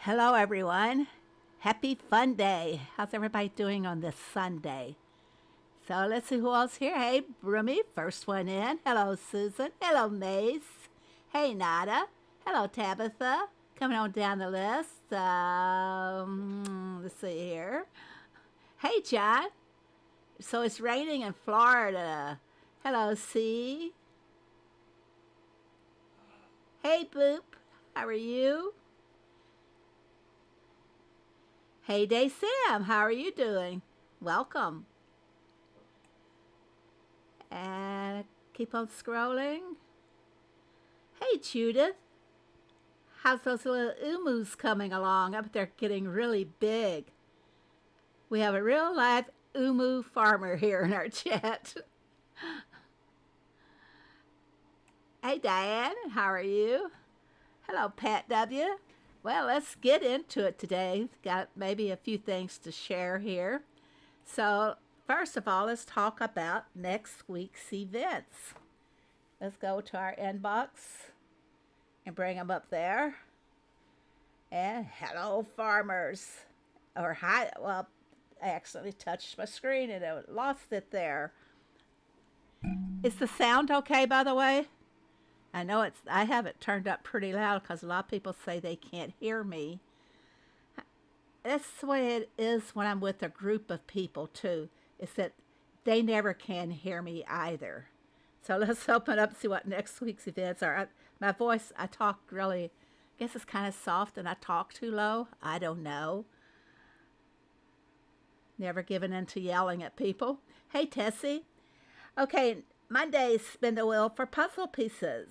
Hello, everyone. Happy Fun Day. How's everybody doing on this Sunday? So let's see who else here. Hey, Broomy, first one in. Hello, Susan. Hello, Mace. Hey, Nada. Hello, Tabitha. Coming on down the list. Let's see here. Hey, John. So it's raining in Florida. Hello, C. Hey, Boop. How are you? Hey Day Sam, how are you doing? Welcome. And keep on scrolling. Hey Judith, how's those little umus coming along? I bet they're getting really big. We have a real live umu farmer here in our chat. Hey Diane, how are you? Hello Pat W. Well, let's get into it today. Got maybe a few things to share here. So, first of all, let's talk about next week's events. Let's go to our inbox and bring them up there. And hello, farmers. Or hi, well, I accidentally touched my screen and I lost it there. Is the sound okay, by the way? I know I have it turned up pretty loud because a lot of people say they can't hear me. That's the way it is when I'm with a group of people too. It's that they never can hear me either. So let's open up and see what next week's events are. My voice, I talk really, I guess it's kind of soft and I talk too low. I don't know. Never given in to yelling at people. Hey Tessie. Okay, Monday's spin the wheel for puzzle pieces.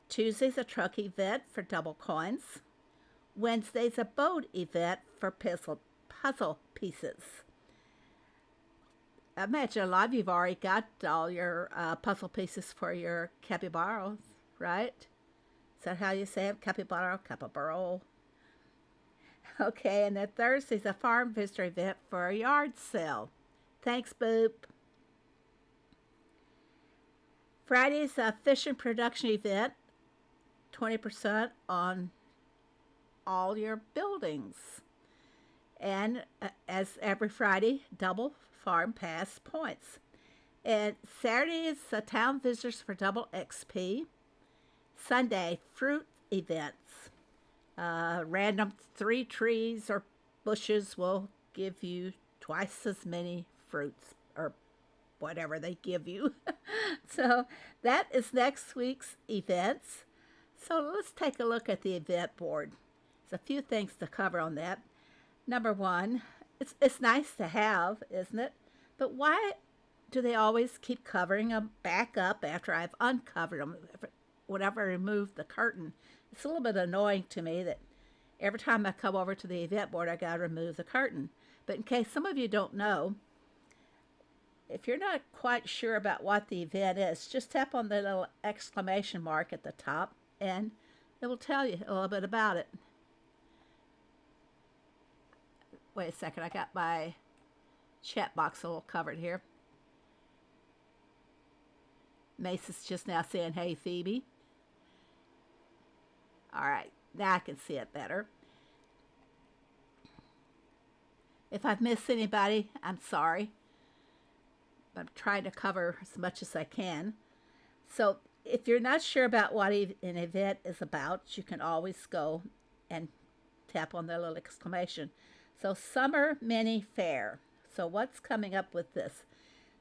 Tuesday's a truck event for double coins. Wednesday's a boat event for puzzle pieces. I imagine a lot of you've already got all your puzzle pieces for your capybaras, right? Is that how you say it? Capybara, capybara. Okay, and then Thursday's a farm visitor event for a yard sale. Thanks, Boop. Friday's a fishing production event, 20% on all your buildings. And as every Friday, double farm pass points. And Saturday is town visitors for double XP. Sunday, fruit events. Random 3 trees or bushes will give you twice as many fruits or whatever they give you. So that is next week's events. So let's take a look at the event board. There's a few things to cover on that. Number one, it's nice to have, isn't it? But why do they always keep covering them back up after I've uncovered them? Whenever I remove the curtain, it's a little bit annoying to me that every time I come over to the event board, I got to remove the curtain. But in case some of you don't know, if you're not quite sure about what the event is, just tap on the little exclamation mark at the top and it will tell you a little bit about it. Wait a second, I got my chat box a little covered here. Mace is just now saying, hey, Phoebe. All right, now I can see it better. If I've missed anybody, I'm sorry. I'm trying to cover as much as I can. So if you're not sure about what an event is about, you can always go and tap on the little exclamation. So Summer Mini Fair. So what's coming up with this?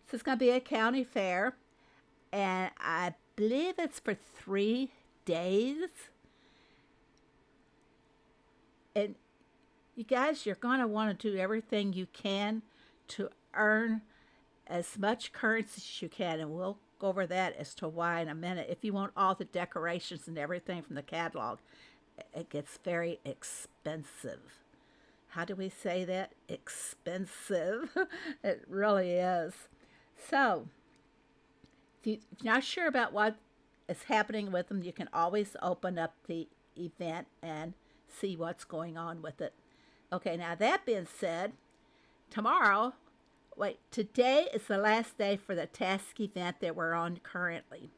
This is going to be a county fair, and I believe it's for 3 days. And you guys, you're going to want to do everything you can to earn as much currency as you can, and we'll go over that as to why in a minute. If you want all the decorations and everything from the catalog, it gets very expensive. How do we say that? Expensive. It really is. So, if you're not sure about what is happening with them, you can always open up the event and see what's going on with it. Okay, now that being said, today is the last day for the task event that we're on currently.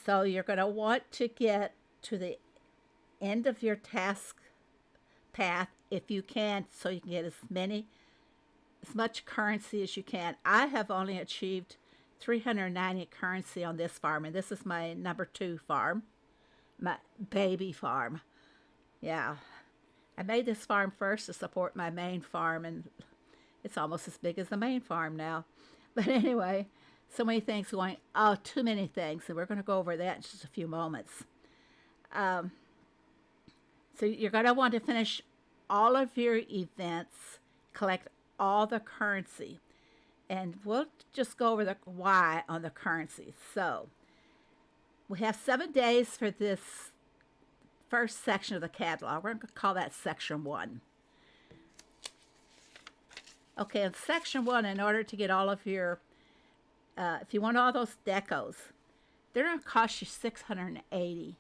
So you're going to want to get to the end of your task path if you can, so you can get as much currency as you can. I have only achieved 390 currency on this farm, and this is my number 2 farm, my baby farm. Yeah, I made this farm first to support my main farm, and it's almost as big as the main farm now. But anyway, so many things going, oh, too many things, and we're going to go over that in just a few moments. So you're going to want to finish all of your events, collect all the currency, and we'll just go over the why on the currency. So we have 7 days for this first section of the catalog. We're going to call that section 1. Okay, in section 1, in order to get all of your, if you want all those decos, they're going to cost you 680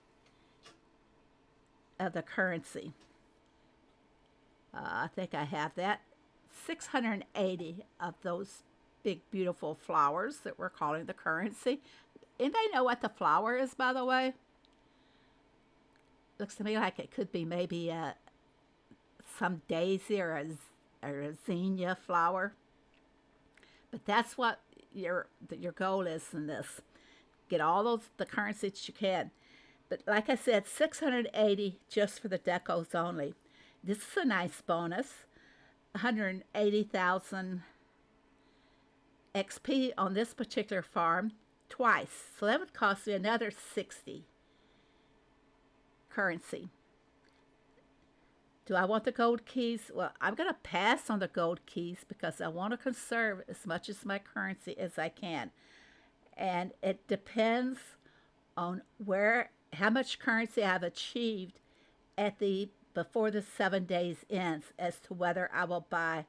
of the currency. I think I have that. 680 of those big, beautiful flowers that we're calling the currency. Anybody know what the flower is, by the way? Looks to me like it could be maybe some daisy or a zinnia flower. But that's what your goal is in this. Get all the currency that you can. But like I said, 680 just for the decos only. This is a nice bonus. 180,000 XP on this particular farm twice. So that would cost me another 60 currency. Do I want the gold keys? Well, I'm going to pass on the gold keys because I want to conserve as much as my currency as I can. And it depends on how much currency I've achieved before the 7 days ends as to whether I will buy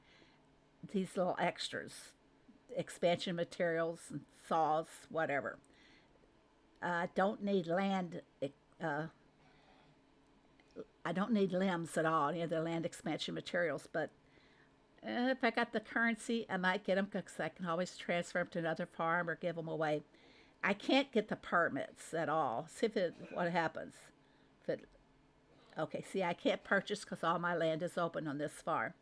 these little extras, expansion materials, and saws, whatever. I don't need land. I don't need limbs at all, any of the land expansion materials, but if I got the currency, I might get them because I can always transfer them to another farm or give them away. I can't get the permits at all. See what happens. Okay, see, I can't purchase because all my land is open on this farm.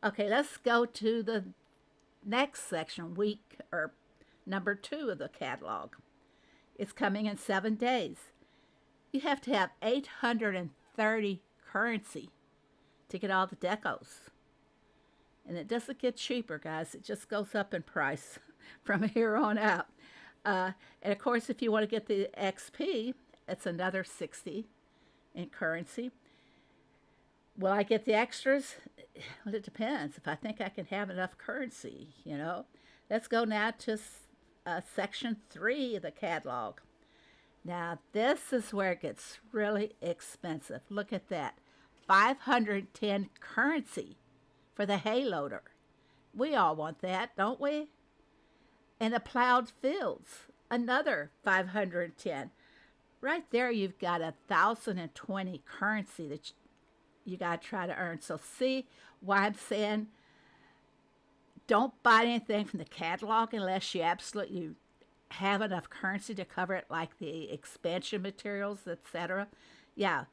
Okay, let's go to the next section, number 2 of the catalog. It's coming in 7 days. You have to have 830 currency to get all the decos. And it doesn't get cheaper, guys. It just goes up in price from here on out. And of course, if you want to get the XP, it's another 60 in currency. Will I get the extras? Well, it depends. If I think I can have enough currency, Let's go now to section 3 of the catalog. Now, this is where it gets really expensive. Look at that. 510 currency for the hay loader. We all want that, don't we? And the plowed fields, another 510. Right there, you've got 1,020 currency that you got to try to earn. So see why I'm saying don't buy anything from the catalog unless you absolutely have enough currency to cover it, like the expansion materials, etc. Yeah,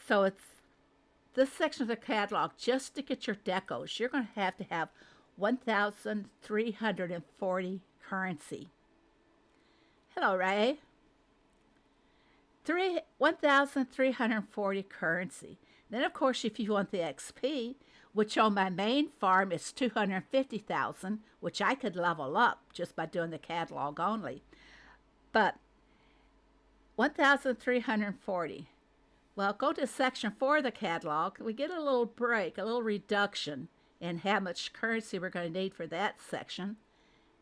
so it's this section of the catalog. Just to get your decos, you're going to have 1,340 currency. Hello, Ray. 1,340 currency. Then, of course, if you want the XP, which on my main farm is 250,000, which I could level up just by doing the catalog only. But 1,340. Well, go to section 4 of the catalog. We get a little break, a little reduction in how much currency we're going to need for that section.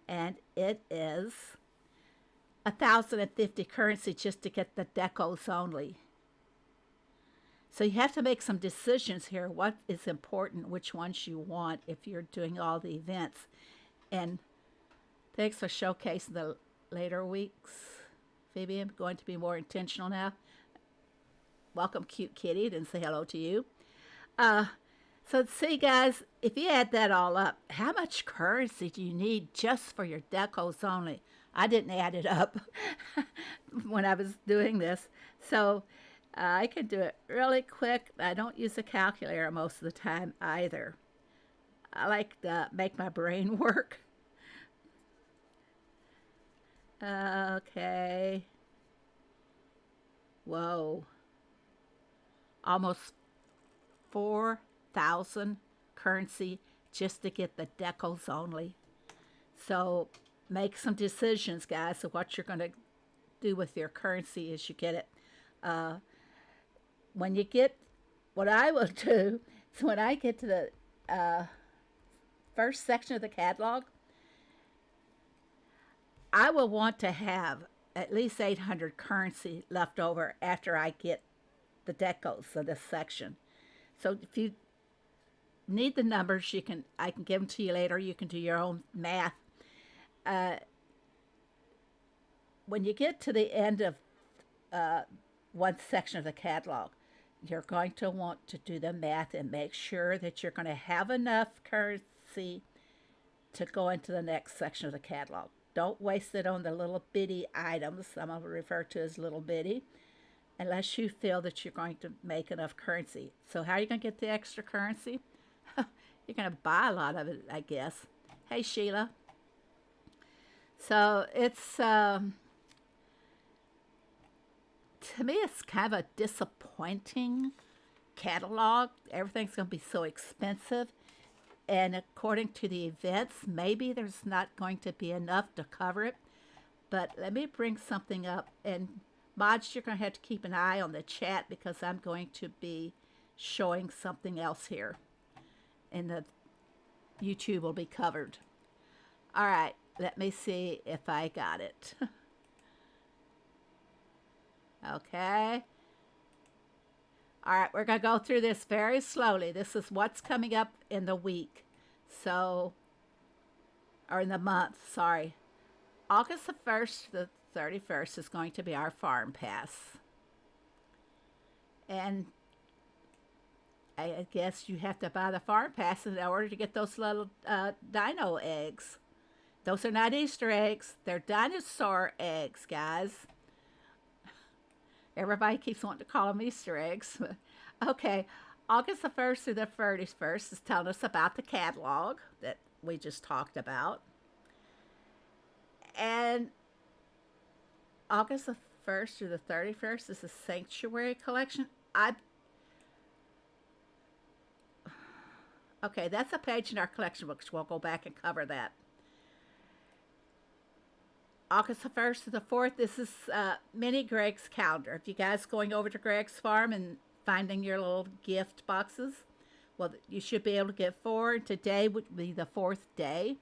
And it is 1,050 currency just to get the decos only. So you have to make some decisions here. What is important, which ones you want if you're doing all the events. And thanks for showcasing the later weeks. Phoebe, I'm going to be more intentional now. Welcome, cute kitty. Didn't say hello to you. So see, guys, if you add that all up, how much currency do you need just for your decos only? I didn't add it up when I was doing this. So I can do it really quick. I don't use a calculator most of the time either. I like to make my brain work. Okay. Whoa. Almost 4,000 currency just to get the decals only. So make some decisions, guys, of what you're going to do with your currency as you get it. Uh, when you get, what I will do is when I get to the first section of the catalog, I will want to have at least 800 currency left over after I get the decos of this section. So if you need the numbers, I can give them to you later. You can do your own math. Uh, when you get to the end of one section of the catalog, you're going to want to do the math and make sure that you're going to have enough currency to go into the next section of the catalog. Don't waste it on the little bitty items, I'm going to refer to as little bitty, unless you feel that you're going to make enough currency. So how are you going to get the extra currency? You're going to buy a lot of it, I guess. Hey, Sheila. So it's, to me, it's kind of a disappointing catalog. Everything's going to be so expensive. And according to the events, maybe there's not going to be enough to cover it. But let me bring something up. And mods, you're going to have to keep an eye on the chat because I'm going to be showing something else here. And the YouTube will be covered. All right, let me see if I got it. Okay. All right, we're going to go through this very slowly. This is what's coming up in the week. So, or in the month, sorry. August the 1st to the 31st is going to be our farm pass. And I guess you have to buy the farm pass in order to get those little dino eggs. Those are not Easter eggs. They're dinosaur eggs, guys. Everybody keeps wanting to call them Easter eggs. Okay, August the 1st through the 31st is telling us about the catalog that we just talked about. And August the 1st through the 31st is the Sanctuary Collection. Okay, that's a page in our collection books. We'll go back and cover that. August the 1st to the 4th, this is Mini Greg's calendar. If you guys going over to Greg's farm and finding your little gift boxes, well, you should be able to get 4. Today would be the 4th day.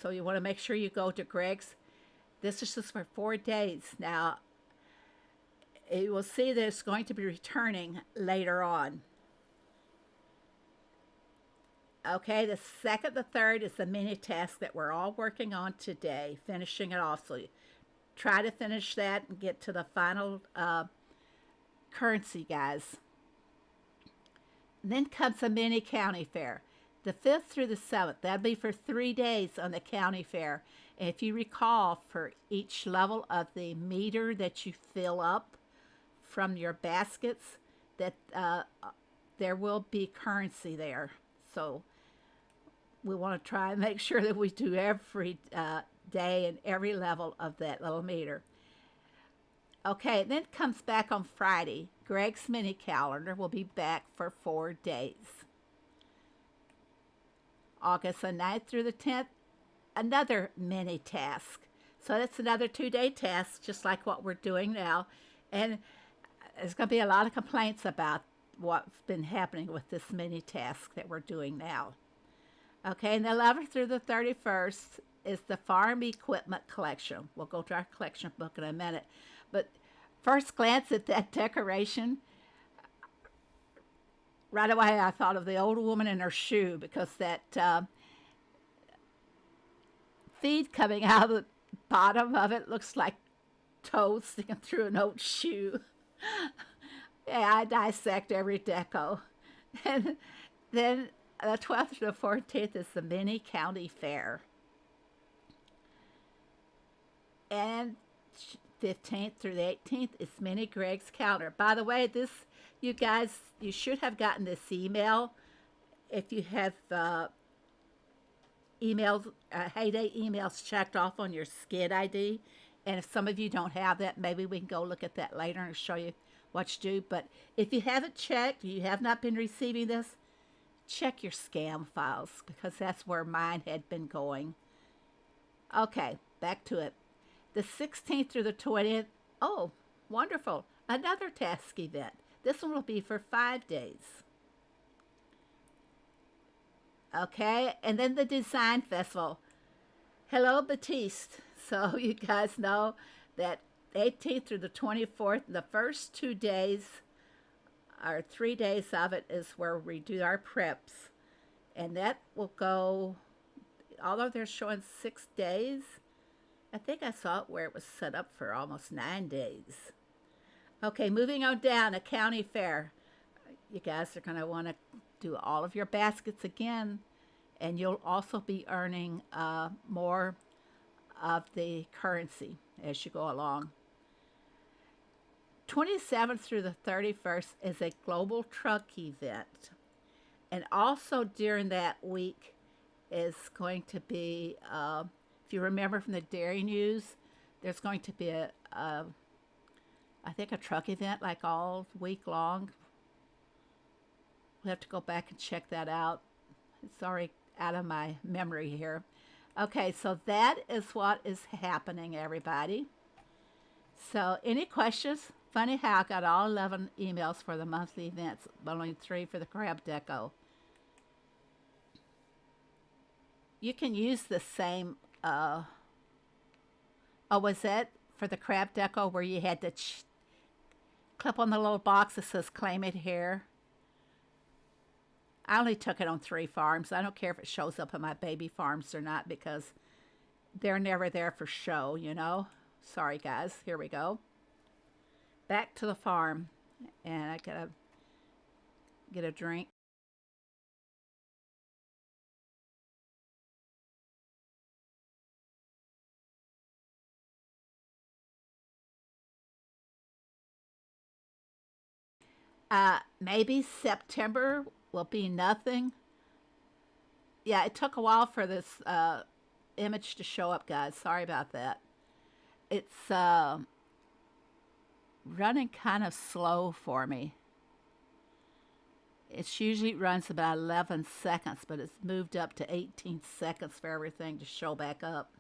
So you want to make sure you go to Greg's. This is just for 4 days. Now, you will see that it's going to be returning later on. Okay, the 2nd, the 3rd is the mini task that we're all working on today, finishing it off. So you try to finish that and get to the final currency, guys. And then comes the mini county fair. The 5th through the 7th, that'll be for 3 days on the county fair. And if you recall, for each level of the meter that you fill up from your baskets, that there will be currency there. So we want to try and make sure that we do every day and every level of that little meter. Okay, then it comes back on Friday. Greg's mini calendar will be back for 4 days. August the 9th through the 10th, another mini task. So that's another 2-day task, just like what we're doing now. And there's going to be a lot of complaints about what's been happening with this mini task that we're doing now. Okay, and the 11th through the 31st is the farm equipment collection. We'll go to our collection book in a minute. But first glance at that decoration, right away I thought of the old woman in her shoe, because that feed coming out of the bottom of it looks like toes sticking through an old shoe. Yeah, I dissect every deco. And then the 12th to the 14th is the mini county fair. And 15th through the 18th is Mini Greg's calendar. By the way, this, you guys, you should have gotten this email if you have emails, Heyday emails checked off on your SCID ID. And if some of you don't have that, maybe we can go look at that later and show you what to do. But if you haven't checked, you have not been receiving this, check your scam files, because that's where mine had been going. Okay, back to it. The 16th through the 20th, oh, wonderful. Another task event. This one will be for 5 days. Okay, and then the Design Festival. Hello, Batiste. So you guys know that 18th through the 24th, the first 2 days, or 3 days of it, is where we do our preps. And that will go, although they're showing 6 days, I think I saw it where it was set up for almost 9 days. Okay, moving on down, a county fair. You guys are going to want to do all of your baskets again, and you'll also be earning more of the currency as you go along. 27th through the 31st is a global truck event. And also during that week is going to be, if you remember from the Dairy News, there's going to be I think a truck event like all week long. We'll have to go back and check that out. It's already out of my memory here. Okay, so that is what is happening, everybody. So any questions? Funny how I got all 11 emails for the monthly events, but only 3 for the crab deco. You can use the same, oh, was that for the crab deco where you had to clip on the little box that says claim it here? I only took it on 3 farms. I don't care if it shows up on my baby farms or not, because they're never there for show, you know. Sorry, guys. Here we go. Back to the farm. And I gotta get a drink. Maybe September will be nothing. Yeah, it took a while for this image to show up, guys. Sorry about that. It's running kind of slow for me. It usually runs about 11 seconds, but it's moved up to 18 seconds for everything to show back up.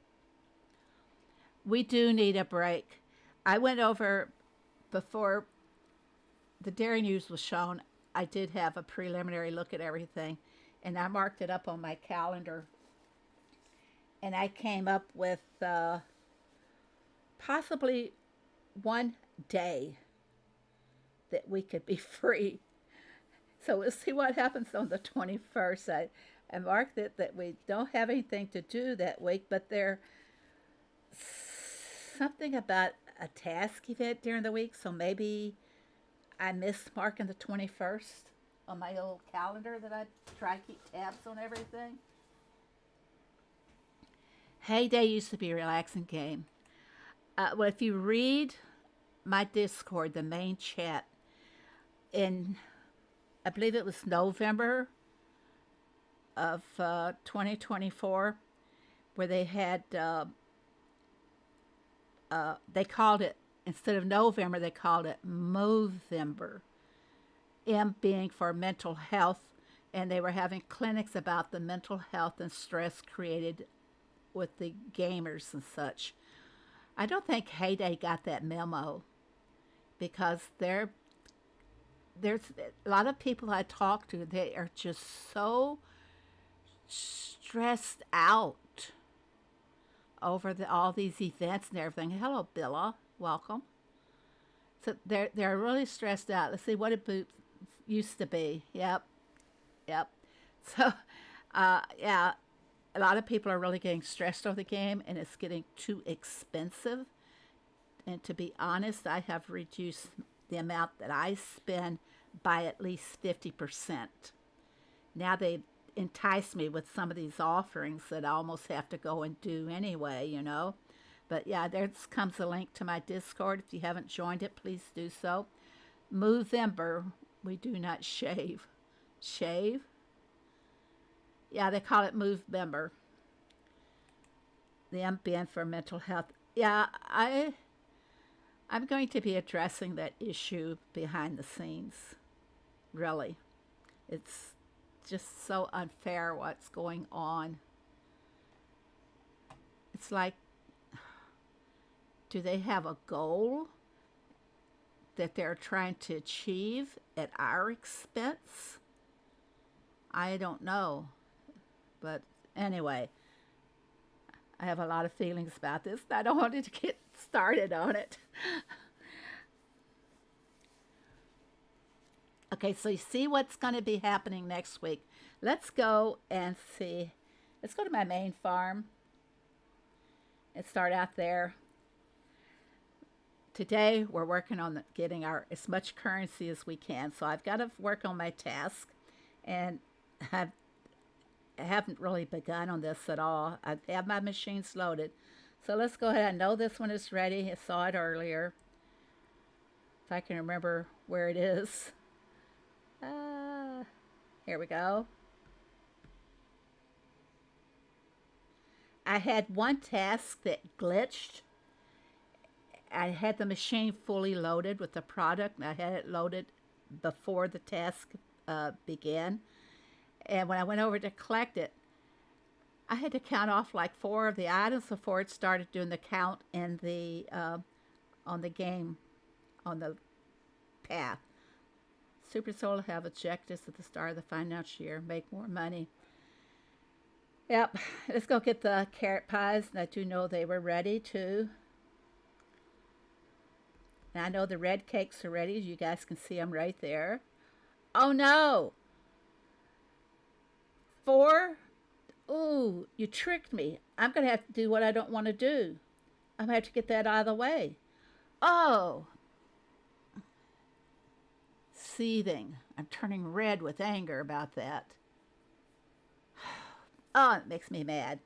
We do need a break. I went over before the Dairy News was shown. I did have a preliminary look at everything, and I marked it up on my calendar. And I came up with possibly 1 day that we could be free. So we'll see what happens on the 21st. I marked it that we don't have anything to do that week, but there's something about a task event during the week, so maybe I missed marking the 21st on my old calendar that I try to keep tabs on everything. Heyday used to be a relaxing game. Well, if you read my Discord, the main chat, in, I believe it was November of 2024, where they had, they called it, instead of November, they called it Movember. M being for mental health, and they were having clinics about the mental health and stress created with the gamers and such. I don't think Heyday got that memo, because there's a lot of people I talk to, they are just so stressed out over all these events and everything. Hello, Billa. Welcome. So they're really stressed out. Let's see what it used to be. Yep. So, yeah, a lot of people are really getting stressed over the game, and it's getting too expensive. And to be honest, I have reduced the amount that I spend by at least 50%. Now they entice me with some of these offerings that I almost have to go and do anyway, you know. But yeah, there comes a link to my Discord. If you haven't joined it, please do so. Movember, we do not shave. Shave? Yeah, they call it Movember. The M being for mental health. Yeah, I'm going to be addressing that issue behind the scenes. Really. It's just so unfair what's going on. It's like, do they have a goal that they're trying to achieve at our expense? I don't know. But anyway, I have a lot of feelings about this. I don't want to get started on it. Okay, so you see what's going to be happening next week. Let's go and see. Let's go to my main farm and start out there. Today, we're working on getting as much currency as we can. So I've got to work on my task, and I haven't really begun on this at all. I have my machines loaded. So let's go ahead. I know this one is ready. I saw it earlier. If I can remember where it is. Here we go. I had one task that glitched. I had the machine fully loaded with the product, and I had it loaded before the task began. And when I went over to collect it, I had to count off like 4 of the items before it started doing the count in the on the game, on the path. Supercell will have objectives at the start of the financial year. Make more money. Yep, let's go get the carrot pies, and I do know they were ready too. And I know the red cakes are ready. You guys can see them right there. Oh no! 4? Ooh, you tricked me. I'm going to have to do what I don't want to do. I'm going to have to get that out of the way. Oh! Seething. I'm turning red with anger about that. Oh, it makes me mad.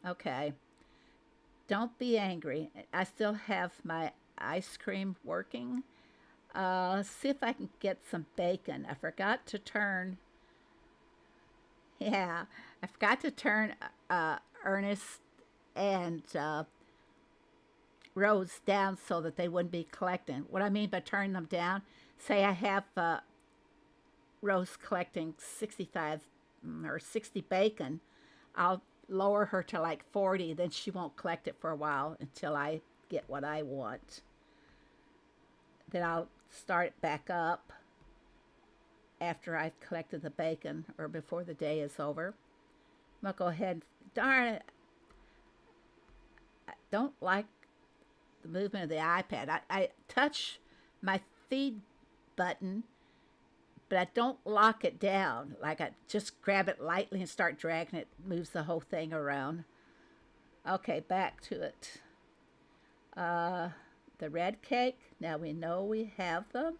Okay. Don't be angry. I still have my ice cream working. Let's see if I can get some bacon. I forgot to turn... Yeah, I forgot to turn Ernest and Rose down so that they wouldn't be collecting. What I mean by turning them down, say I have Rose collecting 65 or 60 bacon, I'll lower her to like 40, then she won't collect it for a while until I get what I want. Then I'll start it back up after I've collected the bacon or before the day is over. I'm going to go ahead. Darn it. I don't like the movement of the iPad. I touch my feed button, but I don't lock it down. Like I just grab it lightly and start dragging it. Moves the whole thing around. Okay, back to it. The red cake. Now we know we have them.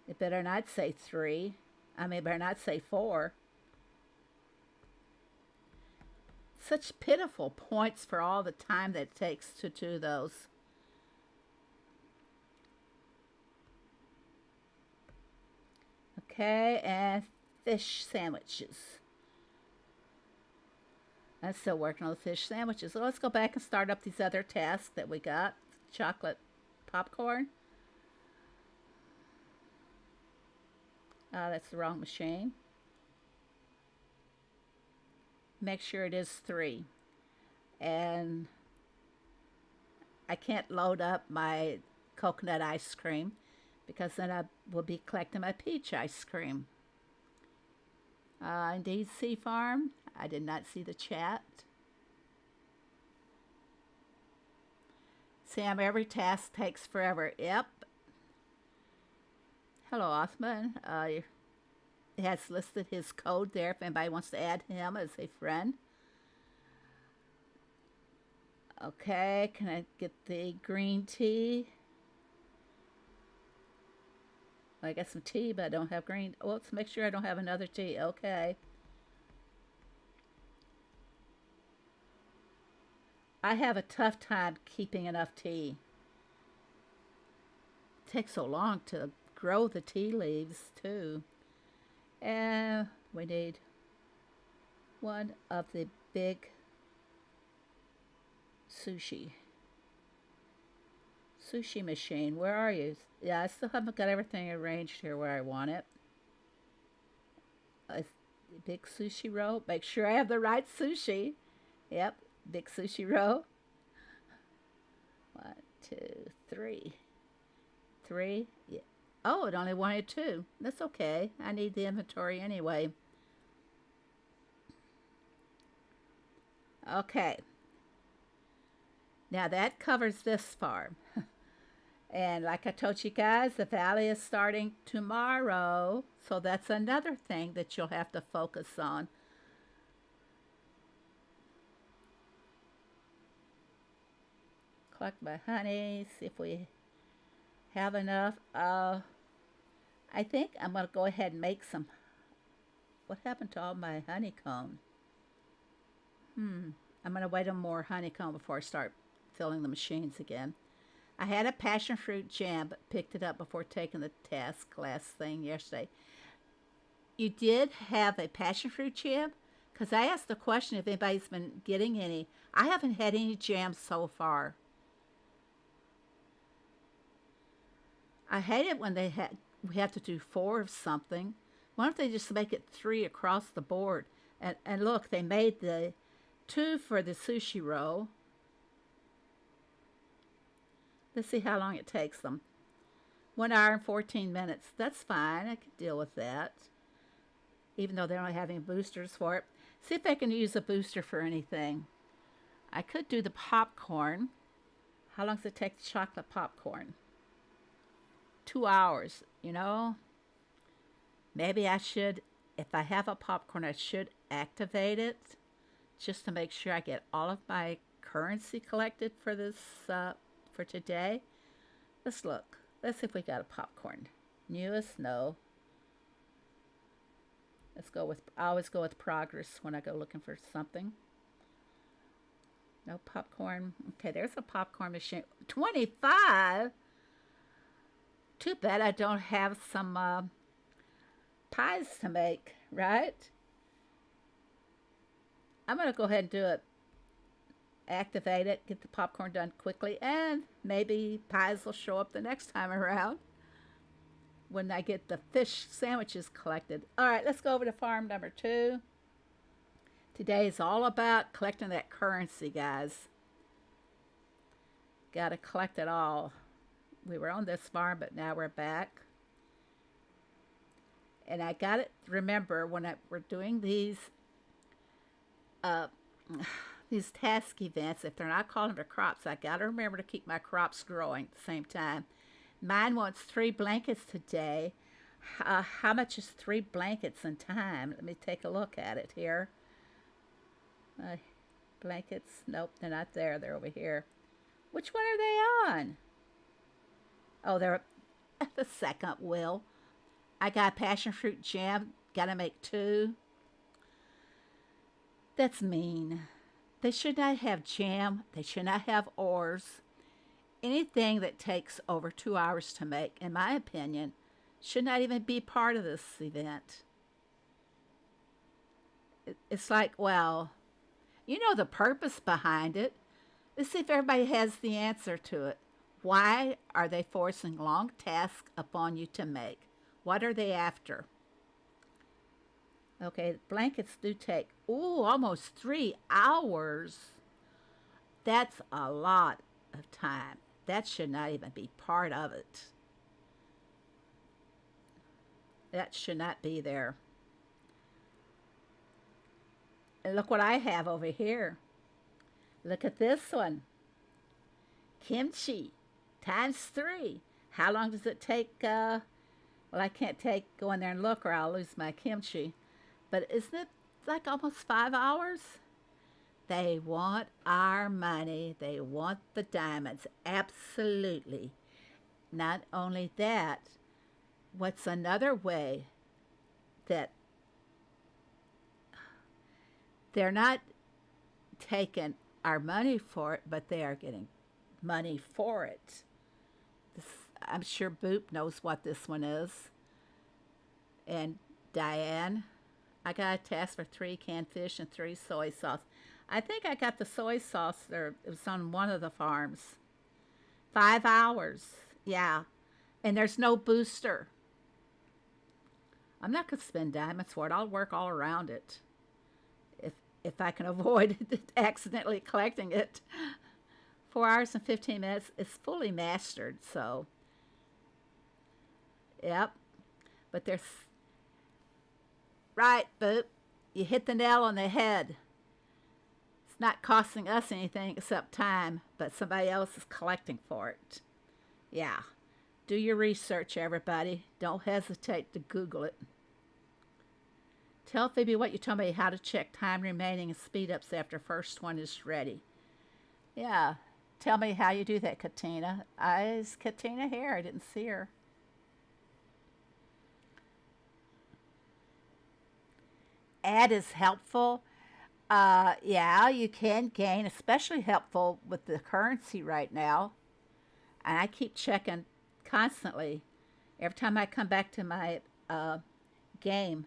It better not say 3. I mean, it better not say 4. Such pitiful points for all the time that it takes to do those. Okay, and fish sandwiches. I'm still working on the fish sandwiches. So let's go back and start up these other tasks that we got. Chocolate popcorn. That's the wrong machine. Make sure it is 3. And I can't load up my coconut ice cream because then I will be collecting my peach ice cream. Indeed, Sea Farm. I did not see the chat. Sam, every task takes forever. Yep. Hello, Othman. He has listed his code there if anybody wants to add him as a friend. Okay, can I get the green tea? I got some tea, but I don't have green. Well, let's make sure I don't have another tea. Okay. I have a tough time keeping enough tea. It takes so long to grow the tea leaves, too. And we need one of the big sushi machine. Where are you? Yeah, I still haven't got everything arranged here where I want it. A big sushi roll. Make sure I have the right sushi. Yep, big sushi roll. 1, 2, 3. 3. Yeah. Oh, it only wanted 2. That's okay. I need the inventory anyway. Okay. Now that covers this farm. And like I told you guys, the valley is starting tomorrow. So that's another thing that you'll have to focus on. Collect my honey, see if we have enough. I think I'm going to go ahead and make some. What happened to all my honeycomb? I'm going to wait on more honeycomb before I start filling the machines again. I had a passion fruit jam, but picked it up before taking the test last thing yesterday. You did have a passion fruit jam? Because I asked the question if anybody's been getting any. I haven't had any jams so far. I hate it when we have to do 4 of something. Why don't they just make it 3 across the board? And look, they made the 2 for the sushi roll. Let's see how long it takes them. 1 hour and 14 minutes. That's fine. I could deal with that. Even though they're not having boosters for it. See if I can use a booster for anything. I could do the popcorn. How long does it take the chocolate popcorn? 2 hours, you know. Maybe I should, if I have a popcorn, I should activate it just to make sure I get all of my currency collected for this, for today. Let's look. Let's see if we got a popcorn. Newest, no. Let's go with, I always go with progress when I go looking for something. No popcorn. Okay, there's a popcorn machine. 25? Too bad I don't have some pies to make, right? I'm going to go ahead and do it. Activate it, get the popcorn done quickly, and maybe pies will show up the next time around when I get the fish sandwiches collected. All right, let's go over to farm number 2. Today is all about collecting that currency, guys. Got to collect it all. We were on this farm, but now we're back. And I got to remember when we're doing these task events, if they're not calling for crops, I got to remember to keep my crops growing at the same time. Mine wants 3 blankets today. How much is 3 blankets in time? Let me take a look at it here. Blankets, nope, they're not there. They're over here. Which one are they on? Oh, they're the second wheel. I got passion fruit jam. Got to make 2. That's mean. They should not have jam. They should not have ores. Anything that takes over 2 hours to make, in my opinion, should not even be part of this event. It's like, well, you know the purpose behind it. Let's see if everybody has the answer to it. Why are they forcing long tasks upon you to make? What are they after? Okay, blankets do take, almost 3 hours. That's a lot of time. That should not even be part of it. That should not be there. And look what I have over here. Look at this one. Kimchi ×3. How long does it take? Well, I can't go in there and look or I'll lose my kimchi. But isn't it like almost 5 hours? They want our money. They want the diamonds. Absolutely. Not only that, what's another way that they're not taking our money for it, but they are getting money for it. This, I'm sure Boop knows what this one is. And Diane, I got a task for 3 canned fish and 3 soy sauce. I think I got the soy sauce there. It was on one of the farms. 5 hours. Yeah. And there's no booster. I'm not going to spend diamonds for it. I'll work all around it. If I can avoid accidentally collecting it. 4 hours and 15 minutes. It's fully mastered, so. Yep. But there's. Right, Boop. You hit the nail on the head. It's not costing us anything except time, but somebody else is collecting for it. Yeah. Do your research, everybody. Don't hesitate to Google it. Tell Phoebe what you told me how to check time remaining and speed ups after first one is ready. Yeah. Tell me how you do that, Katina. Is Katina here? I didn't see her. Add is helpful. Yeah, you can gain, especially helpful with the currency right now. And I keep checking constantly. Every time I come back to my game,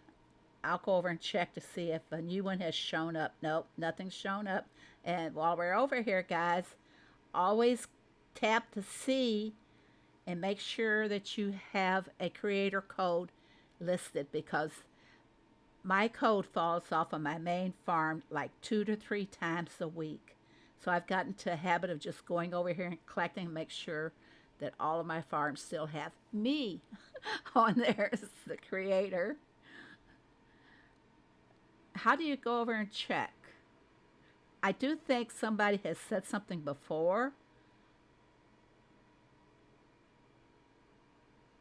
I'll go over and check to see if a new one has shown up. Nope, nothing's shown up. And while we're over here, guys, always tap the C and make sure that you have a creator code listed, because my code falls off of my main farm like 2 to 3 times a week. So I've gotten to a habit of just going over here and collecting and make sure that all of my farms still have me on there as the creator. How do you go over and check? I do think somebody has said something before.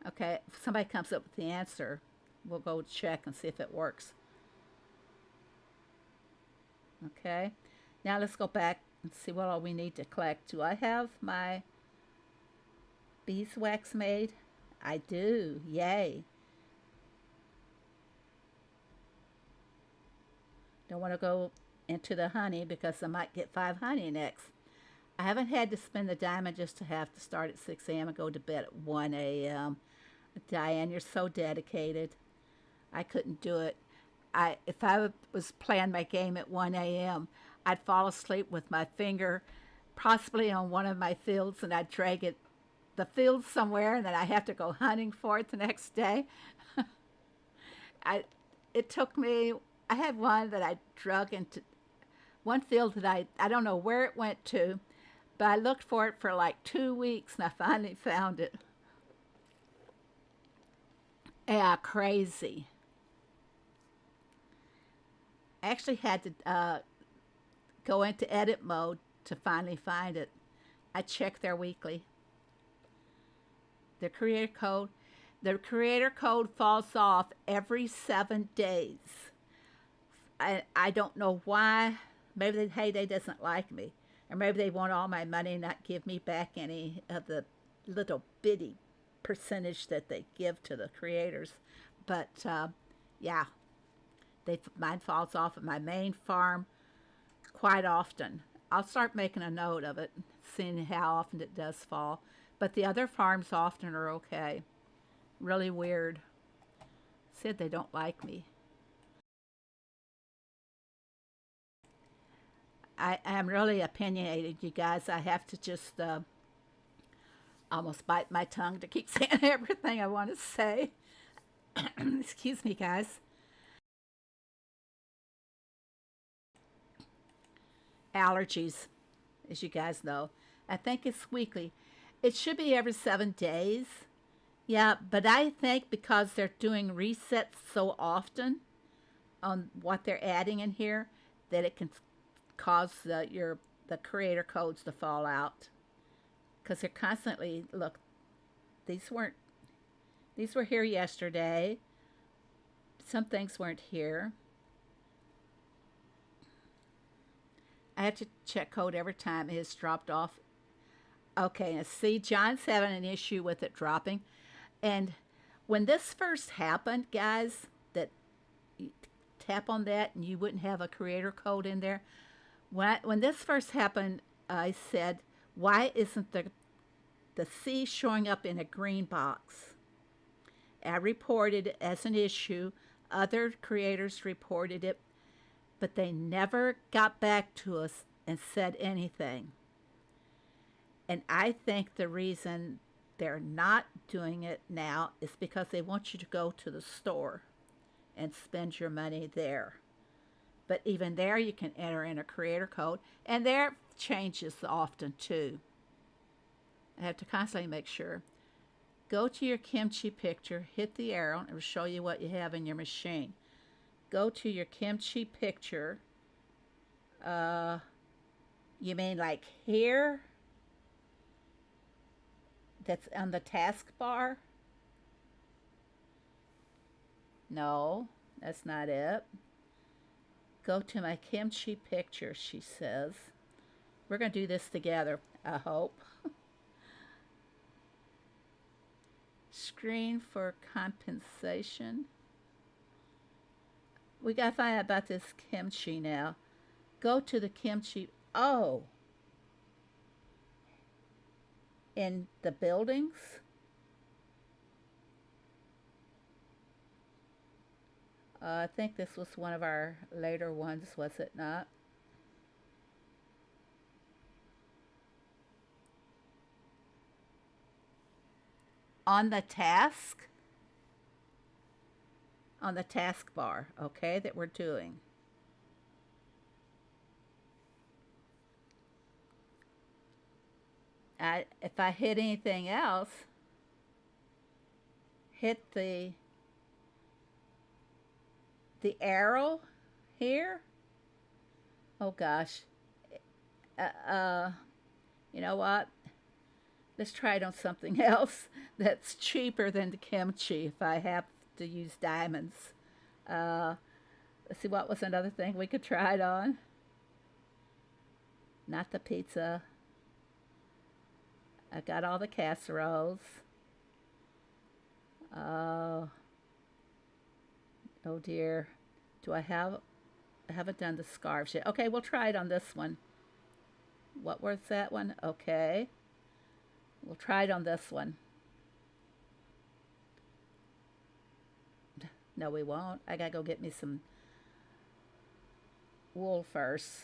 Okay, if somebody comes up with the answer, we'll go check and see if it works. Okay, now let's go back and see what all we need to collect. Do I have my beeswax made? I do. Yay. Don't want to go into the honey because I might get 5 honey next. I haven't had to spend the diamond just to have to start at 6 a.m. and go to bed at 1 a.m. Diane, you're so dedicated. I couldn't do it. If I was playing my game at 1 a.m., I'd fall asleep with my finger possibly on one of my fields, and I'd drag the field somewhere, and then I have to go hunting for it the next day. It took me. I had one that I drug into one field that I don't know where it went to, but I looked for it for like 2 weeks, and I finally found it. Yeah, crazy. I actually had to go into edit mode to finally find it. I check there weekly. The creator code falls off every 7 days. I don't know why. Maybe Heyday doesn't like me, or maybe they want all my money and not give me back any of the little bitty percentage that they give to the creators. But yeah, mine falls off of my main farm quite often. I'll start making a note of it, seeing how often it does fall. But the other farms often are okay. Really weird. Said they don't like me. I am really opinionated, you guys. I have to just almost bite my tongue to keep saying everything I want to say. Excuse me, guys. Allergies, as you guys know. I think it's weekly. It should be every 7 days. Yeah, but I think because they're doing resets so often on what they're adding in here, that it can cause the creator codes to fall out. Because they're constantly, look, these were here yesterday. Some things weren't here. I have to check code every time it has dropped off. Okay, now see, John's having an issue with it dropping. And when this first happened, guys, that you tap on that and you wouldn't have a creator code in there. When this first happened, I said, why isn't the C showing up in a green box? I reported it as an issue. Other creators reported it, but they never got back to us and said anything. And I think the reason they're not doing it now is because they want you to go to the store and spend your money there. But even there, you can enter in a creator code, and there changes often too. I have to constantly make sure. Go to your kimchi picture, hit the arrow, and it will show you what you have in your machine. Go to your kimchi picture. You mean like here? That's on the taskbar? No, that's not it. Go to my kimchi picture, she says. We're going to do this together, I hope. Screen for compensation. We got to find out about this kimchi now. Go to the kimchi. Oh. In the buildings? I think this was one of our later ones, was it not? On the task? On the taskbar, okay, that we're doing. If I hit anything else, hit the arrow here. Oh gosh. You know what? Let's try it on something else that's cheaper than the kimchi if I have to use diamonds. Let's see, what was another thing we could try it on? Not the pizza. I got all the casseroles. Oh dear. I haven't done the scarves yet. Okay, we'll try it on this one. What was that one? Okay. We'll try it on this one. No, we won't. I gotta go get me some wool first.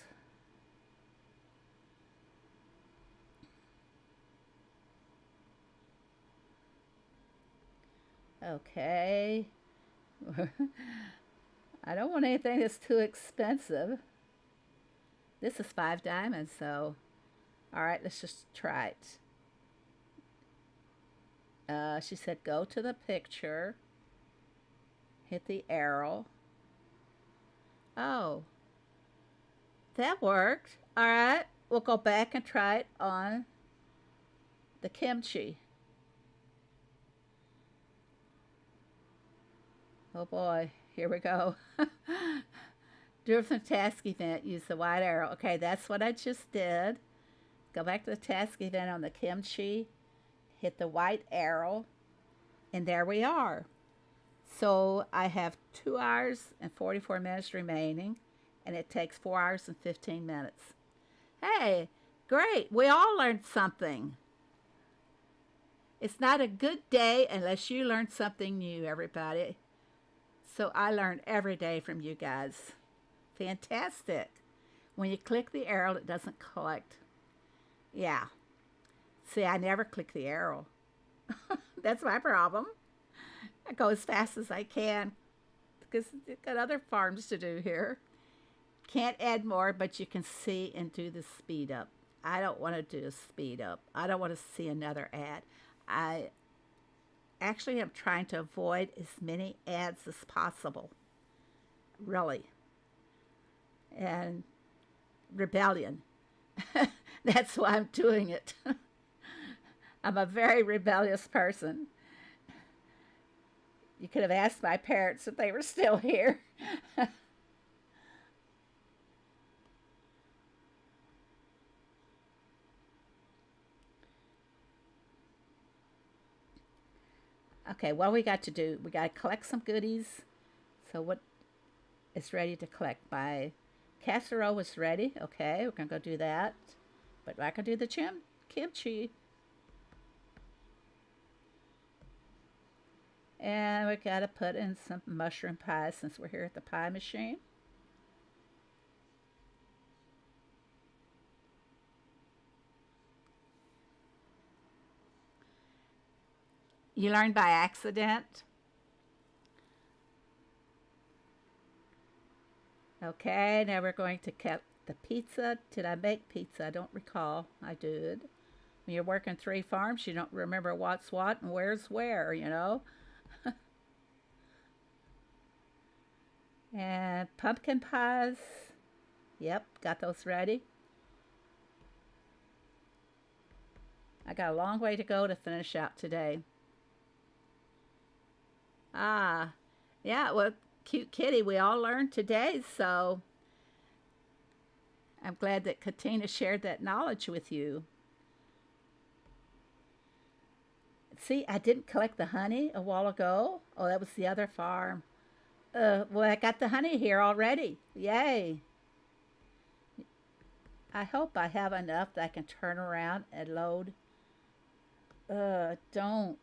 Okay. I don't want anything that's too expensive. This is 5 diamonds, so all right, let's just try it. She said go to the picture, hit the arrow. Oh, that worked. All right, we'll go back and try it on the kimchi. Oh boy, here we go. Do from task event, use the white arrow. Okay, that's what I just did. Go back to the task event on the kimchi, hit the white arrow, and there we are. So I have 2 hours and 44 minutes remaining, and it takes 4 hours and 15 minutes. Hey, great, we all learned something. It's not a good day unless you learn something new, everybody. So I learn every day from you guys. Fantastic. When you click the arrow, it doesn't collect. Yeah. See, I never click the arrow. That's my problem. I go as fast as I can because I've got other farms to do here. Can't add more, but you can see and do the speed up. I don't want to do a speed up. I don't want to see another ad. I actually am trying to avoid as many ads as possible. Really. And rebellion. That's why I'm doing it. I'm a very rebellious person. You could have asked my parents if they were still here. Okay, what we got to do, we got to collect some goodies. So what is ready to collect? My casserole is ready. Okay, we're going to go do that. But I can do the kimchi. And we got to put in some mushroom pie since we're here at the pie machine. You learn by accident. Okay, now we're going to cut the pizza. Did I make pizza? I don't recall. I did. When you're working 3 farms, you don't remember what's what and where's where, you know? And pumpkin pies. Yep, got those ready. I got a long way to go to finish out today. Ah, yeah, well, cute kitty, we all learned today, so I'm glad that Katina shared that knowledge with you. See, I didn't collect the honey a while ago. Oh, that was the other farm. Well, I got the honey here already. Yay. I hope I have enough that I can turn around and load. Don't.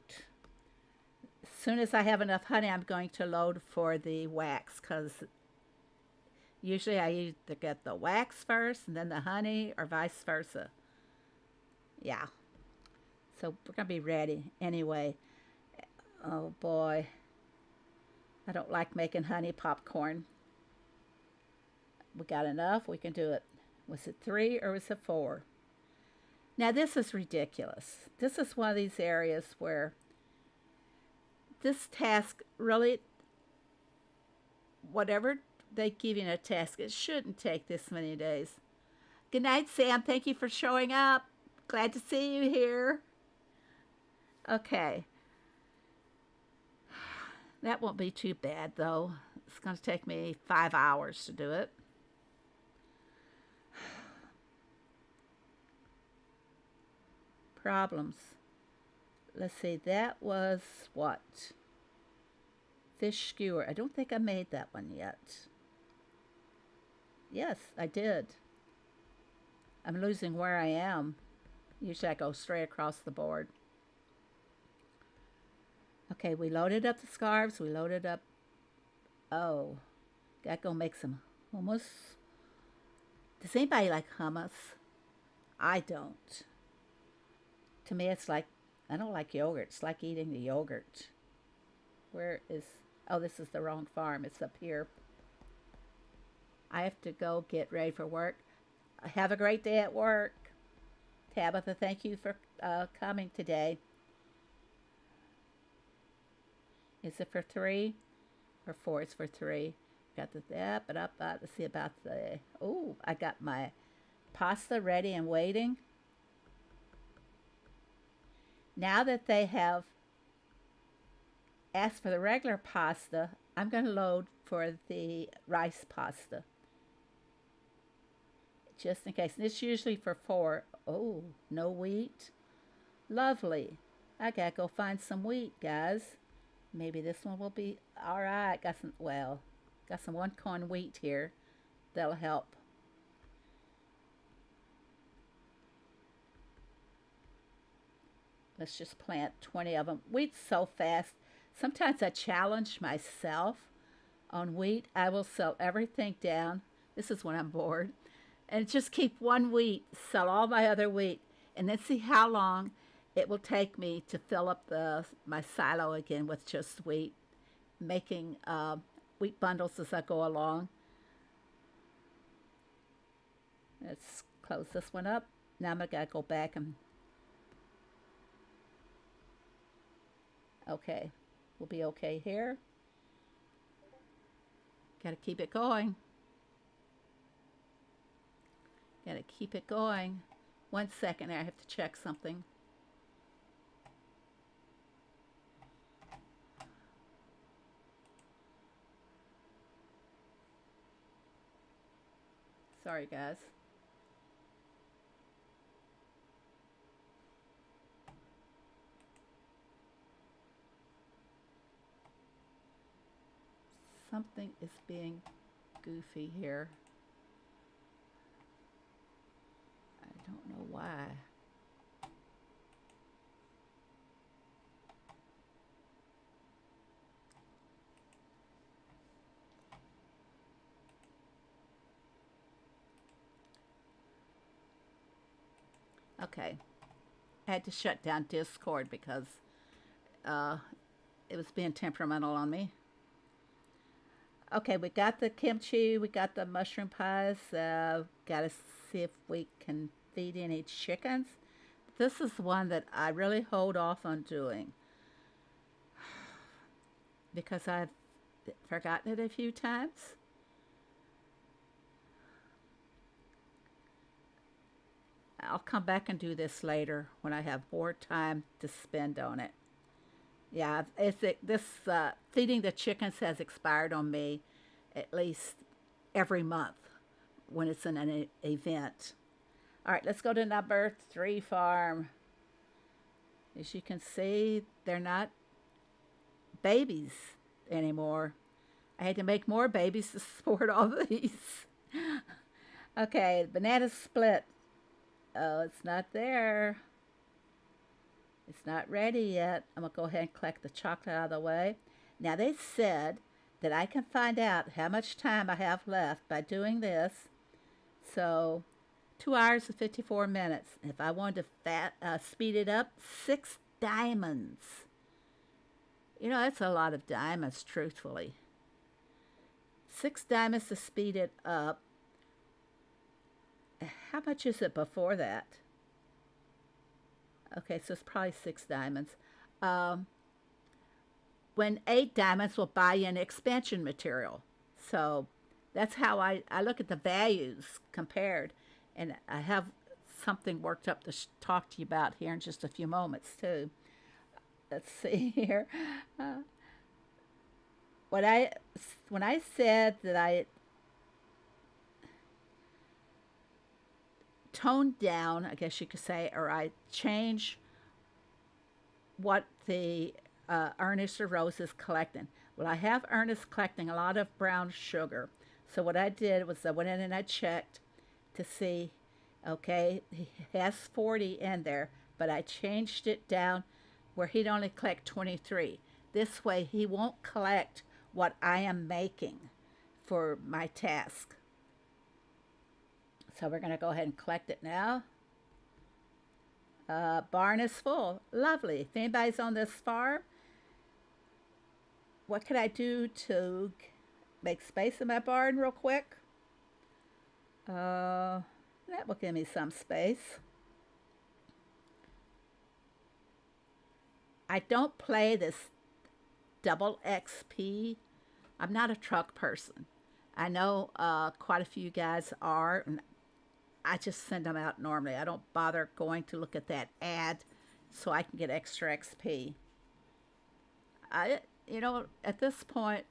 As soon as I have enough honey, I'm going to load for the wax because usually I either get the wax first and then the honey or vice versa. Yeah. So we're going to be ready anyway. Oh boy. I don't like making honey popcorn. We got enough. We can do it. Was it 3 or was it 4? Now this is ridiculous. This is one of these areas where this task really, whatever they give you in a task, it shouldn't take this many days. Good night, Sam. Thank you for showing up. Glad to see you here. Okay. That won't be too bad, though. It's going to take me 5 hours to do it. Problems. Let's see, that was what? Fish skewer. I don't think I made that one yet. Yes, I did. I'm losing where I am. Usually I go straight across the board. Okay, we loaded up the scarves. We loaded up. Oh, gotta go make some hummus. Does anybody like hummus? I don't. To me, it's like, I don't like yogurt. It's like eating the yogurt. Where is, oh, this is the wrong farm. It's up here. I have to go get ready for work. Have a great day at work. Tabitha, thank you for coming today. Is it for 3 or 4? It's for 3. Got the that, but let's see about the, oh, I got my pasta ready and waiting. Now that they have asked for the regular pasta, I'm going to load for the rice pasta. Just in case. And it's usually for 4. Oh, no wheat. Lovely. I got to go find some wheat, guys. Maybe this one will be all right. Got some 1 corn wheat here. That'll help. Let's just plant 20 of them. Wheat's so fast. Sometimes I challenge myself on wheat. I will sell everything down. This is when I'm bored. And just keep 1 wheat, sell all my other wheat, and then see how long it will take me to fill up my silo again with just wheat, making wheat bundles as I go along. Let's close this one up. Now I'm going to go back and, okay, we'll be okay here. Got to keep it going. Got to keep it going. 1 second, I have to check something. Sorry, guys. Something is being goofy here. I don't know why. Okay. I had to shut down Discord because uh, it was being temperamental on me. Okay, we got the kimchi, we got the mushroom pies. Got to see if we can feed any chickens. This is one that I really hold off on doing because I've forgotten it a few times. I'll come back and do this later when I have more time to spend on it. Yeah, this feeding the chickens has expired on me at least every month when it's in an event. All right, let's go to number 3 farm. As you can see, they're not babies anymore. I had to make more babies to support all these. Okay, banana split. Oh, it's not there. It's not ready yet. I'm going to go ahead and collect the chocolate out of the way. Now, they said that I can find out how much time I have left by doing this. So, 2 hours and 54 minutes. If I wanted to speed it up, 6 diamonds. You know, that's a lot of diamonds, truthfully. 6 diamonds to speed it up. How much is it before that? Okay, so it's probably 6 diamonds. When 8 diamonds will buy you an expansion material. So that's how I look at the values compared. And I have something worked up to talk to you about here in just a few moments, too. Let's see here. When I said that I toned down, I guess you could say, or I changed what the Ernest or Rose is collecting. Well, I have Ernest collecting a lot of brown sugar. So what I did was I went in and I checked to see, okay, he has 40 in there, but I changed it down where he'd only collect 23. This way he won't collect what I am making for my task. So we're going to go ahead and collect it now. Barn is full. Lovely. If anybody's on this farm, what can I do to make space in my barn real quick? That will give me some space. I don't play this double XP. I'm not a truck person. I know quite a few guys are, and I just send them out normally. I don't bother going to look at that ad so I can get extra XP. At this point,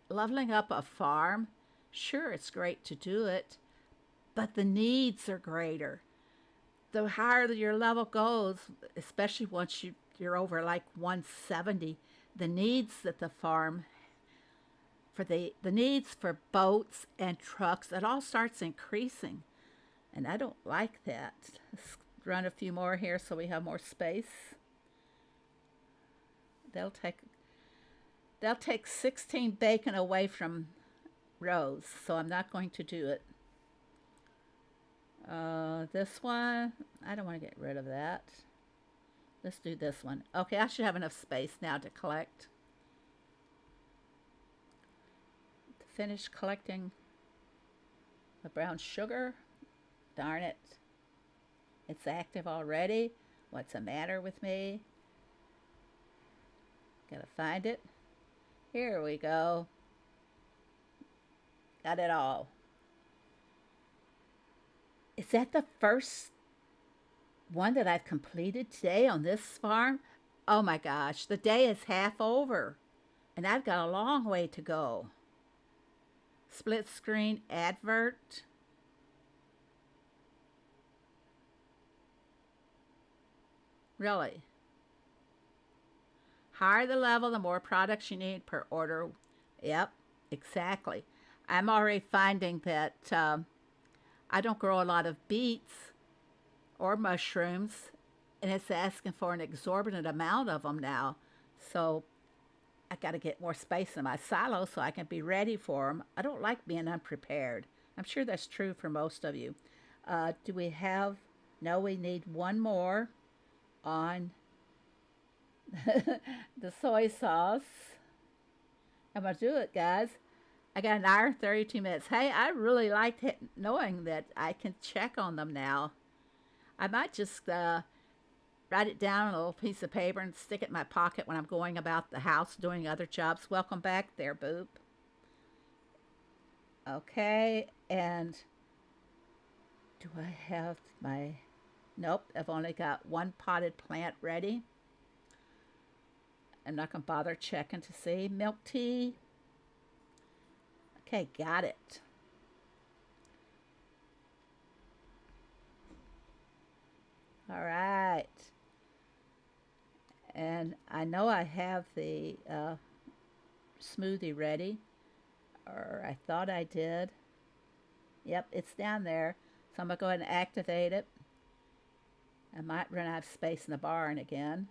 leveling up a farm, sure, it's great to do it, but the needs are greater. The higher your level goes, especially once you're over like 170, the needs that the farm for the needs for boats and trucks, it all starts increasing. And I don't like that. Let's run a few more here so we have more space. They'll take 16 bacon away from Rose, so I'm not going to do it. This one, I don't want to get rid of that. Let's do this one. Okay, I should have enough space now to collect. Finish collecting the brown sugar. Darn it. It's active already. What's the matter with me? Gotta find it. Here we go. Got it all. Is that the first one that I've completed today on this farm? Oh my gosh, the day is half over. And I've got a long way to go. Split screen advert. Really? Higher the level, the more products you need per order Yep, exactly. I'm already finding that I don't grow a lot of beets or mushrooms, and it's asking for an exorbitant amount of them now. So I got to get more space in my silo so I can be ready for them. I don't like being unprepared. I'm sure that's true for most of you. Do we have? No, we need one more on the soy sauce. I'm going to do it, guys. I got an hour and 32 minutes. Hey, I really liked knowing that I can check on them now. I might just write it down on a little piece of paper and stick it in my pocket when I'm going about the house doing other jobs. Welcome back there, Boop. Okay, and do I have my... Nope, I've only got one potted plant ready. I'm not going to bother checking to see. Milk tea. Okay, got it. All right. And I know I have the smoothie ready, or I thought I did. Yep, it's down there. So I'm going to go ahead and activate it. I might run out of space in the barn again.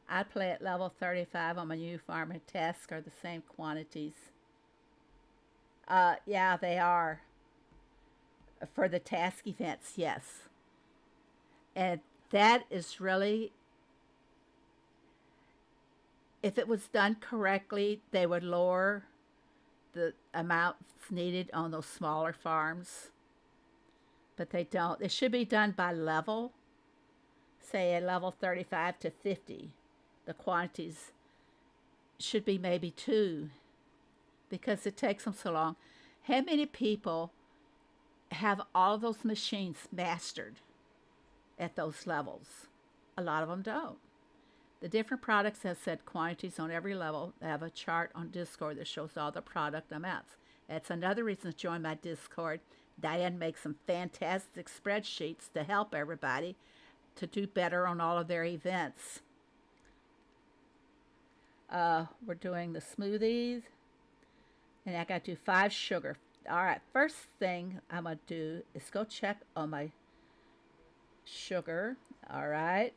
I play at level 35 on my new farm and tasks are the same quantities. Yeah, they are. For the task events, yes. And that is really, if it was done correctly, they would lower the amounts needed on those smaller farms. But they don't. It should be done by level. Say a level 35 to 50. The quantities should be maybe 2 because it takes them so long. How many people have all those machines mastered at those levels? A lot of them don't. The different products have set quantities on every level. They have a chart on Discord that shows all the product amounts. That's another reason to join my Discord. Diane makes some fantastic spreadsheets to help everybody to do better on all of their events. We're doing the smoothies, and I got to do 5 sugar. All right, first thing I'm going to do is go check on my sugar. All right,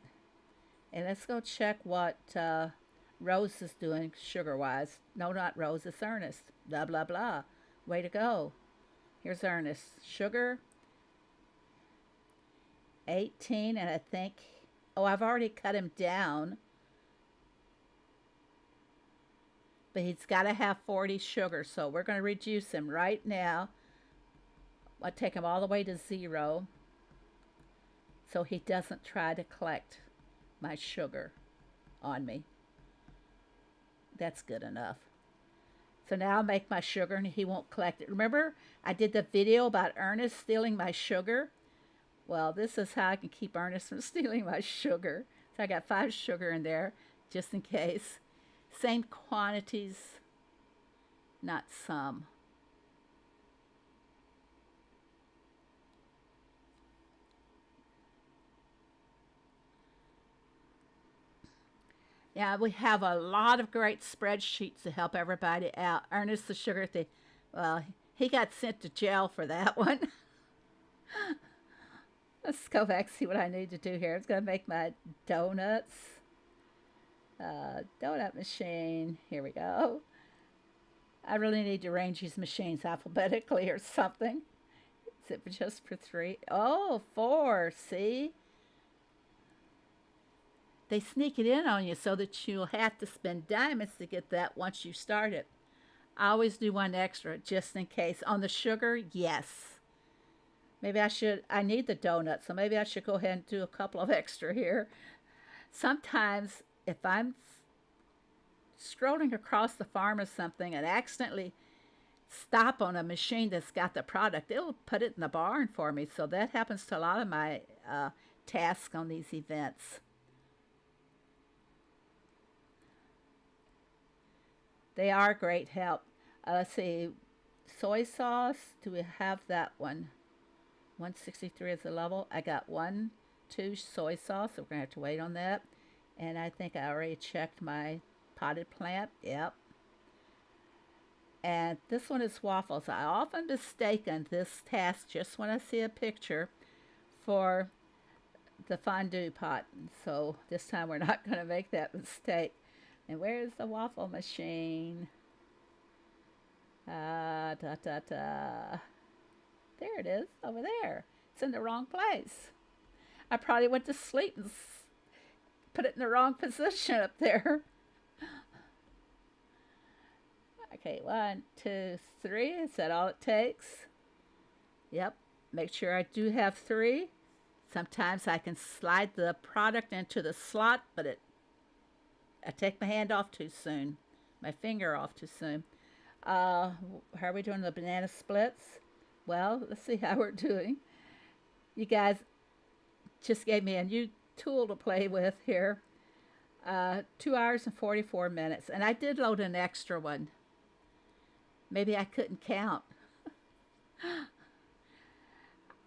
and let's go check what Rose is doing sugar-wise. No, not Rose, it's Ernest. Blah, blah, blah. Way to go. Here's Ernest. Sugar, 18, and I think, oh, I've already cut him down. But he's got to have 40 sugar, so we're going to reduce him right now. I'll take him all the way to 0 so he doesn't try to collect my sugar on me. That's good enough. So now I'll make my sugar and he won't collect it. Remember, I did the video about Ernest stealing my sugar? Well, this is how I can keep Ernest from stealing my sugar. So I got 5 sugar in there, just in case. Same quantities, not some. Yeah, we have a lot of great spreadsheets to help everybody out. Ernest the sugar thing, well, he got sent to jail for that one. Let's go back and see what I need to do here. I'm going to make my donuts. Donut machine. Here we go. I really need to arrange these machines alphabetically or something. Is it just for 3? Oh, 4. See? They sneak it in on you so that you'll have to spend diamonds to get that once you start it. I always do 1 extra just in case. On the sugar, yes. Maybe I need the donut, so maybe I should go ahead and do a couple of extra here. Sometimes if I'm scrolling across the farm or something and accidentally stop on a machine that's got the product, it'll put it in the barn for me. So that happens to a lot of my tasks on these events. They are great help. Let's see, soy sauce, do we have that one? 163 is the level. I got 1, 2 soy sauce, so we're going to have to wait on that. And I think I already checked my potted plant. Yep. And this one is waffles. I often mistaken this task just when I see a picture for the fondue pot. So this time we're not going to make that mistake. And where's the waffle machine? Da da da. There it is, over there. It's in the wrong place. I probably went to sleep and put it in the wrong position up there. Okay, 1, 2, 3. Is that all it takes? Yep. Make sure I do have 3. Sometimes I can slide the product into the slot, but I take my hand off too soon. My finger off too soon. How are we doing the banana splits? Well, let's see how we're doing. You guys just gave me a new tool to play with here. 2 hours and 44 minutes. And I did load an extra one. Maybe I couldn't count.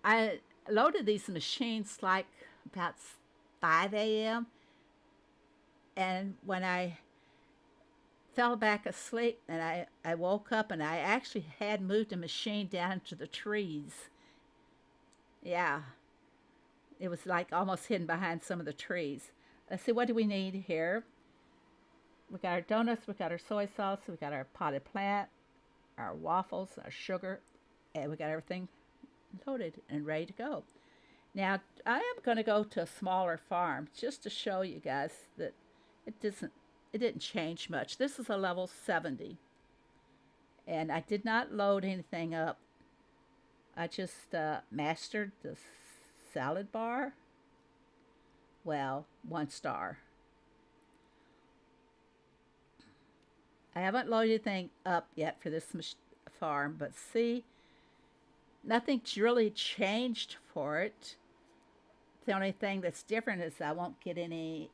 I loaded these machines like about 5 a.m. And when I fell back asleep and I woke up and I actually had moved the machine down to the trees. Yeah. It was like almost hidden behind some of the trees. Let's see, what do we need here? We got our donuts, we got our soy sauce, we got our potted plant, our waffles, our sugar, and we got everything loaded and ready to go. Now, I am going to go to a smaller farm just to show you guys that it didn't change much. This is a level 70. And I did not load anything up. I just mastered the salad bar. Well, 1 star. I haven't loaded anything up yet for this farm, but see, nothing's really changed for it. The only thing that's different is I won't get any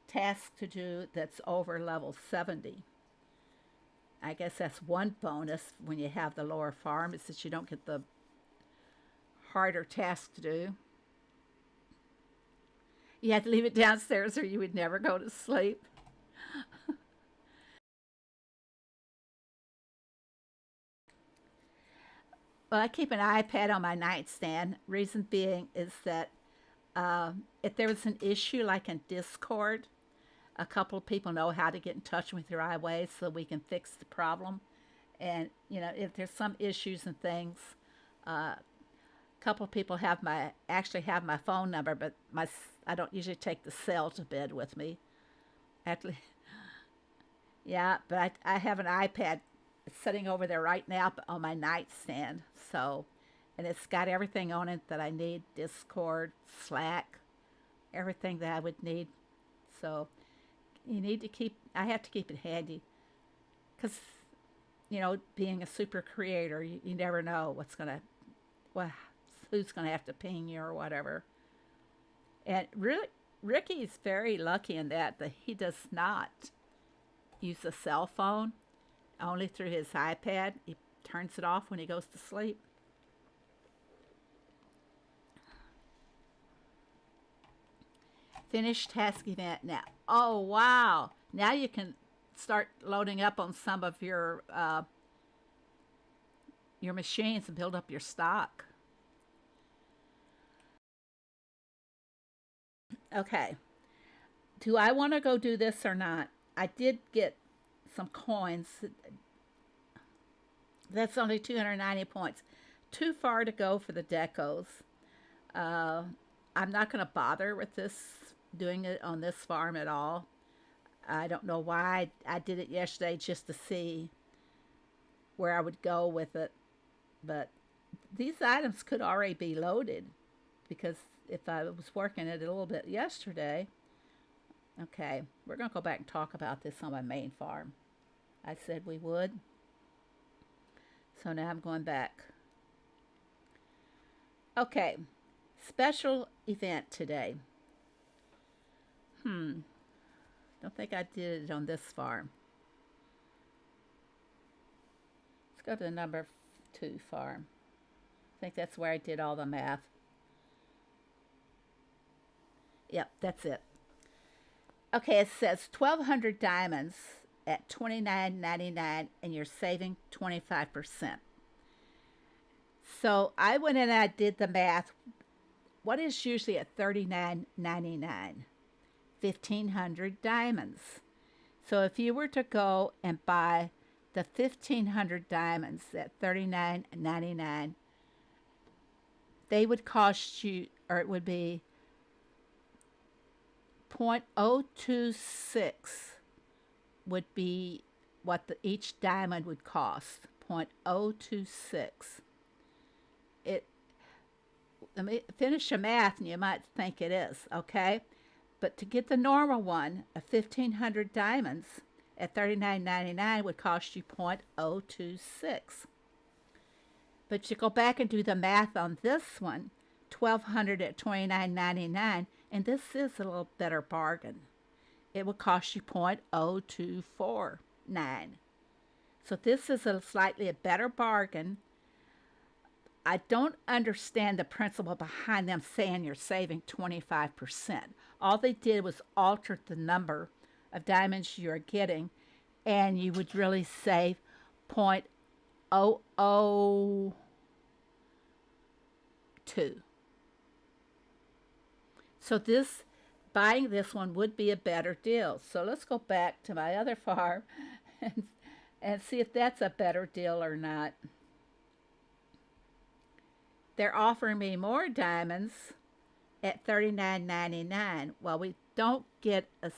task to do that's over level 70. I guess that's one bonus when you have the lower farm, is that you don't get the harder task to do. You had to leave it downstairs or you would never go to sleep. Well, I keep an iPad on my nightstand. Reason being is that if there was an issue like in Discord, a couple of people know how to get in touch with your iWay so we can fix the problem. And, you know, if there's some issues and things, a couple of people actually have my phone number, but I don't usually take the cell to bed with me. Actually, yeah, but I have an iPad sitting over there right now on my nightstand. So, and it's got everything on it that I need: Discord, Slack, everything that I would need. So, I have to keep it handy, because, you know, being a super creator, you never know who's gonna have to ping you or whatever. And really, Ricky's very lucky in that he does not use a cell phone, only through his iPad. He turns it off when he goes to sleep. Finish task event now. Oh, wow. Now you can start loading up on some of your machines and build up your stock. Okay. Do I want to go do this or not? I did get some coins. That's only 290 points. Too far to go for the decos. I'm not going to bother with doing it on this farm at all. I don't know why I did it yesterday, just to see where I would go with it. But these items could already be loaded, because if I was working it a little bit yesterday. Okay, we're going to go back and talk about this on my main farm. I said we would. So now I'm going back. Okay, special event today. Don't think I did it on this farm. Let's go to the number 2 farm. I think that's where I did all the math. Yep, that's it. Okay, it says 1,200 diamonds at $29.99 and you're saving 25%. So I went and I did the math. What is usually at $39.99? 1,500 diamonds. So if you were to go and buy the 1,500 diamonds at $39.99, they would cost you, or it would be 0.026 would be what each diamond would cost. 0.026. It. Let me finish the math, and you might think it is, okay? But to get the normal one, a 1,500 diamonds at $39.99 would cost you 0.026. But you go back and do the math on this one, 1,200 at $29.99, and this is a little better bargain. It would cost you 0.0249. So this is a slightly a better bargain. I don't understand the principle behind them saying you're saving 25%. All they did was alter the number of diamonds you're getting, and you would really save 0.002. So buying this one would be a better deal. So let's go back to my other farm and see if that's a better deal or not. They're offering me more diamonds at $39.99. Well, we don't get a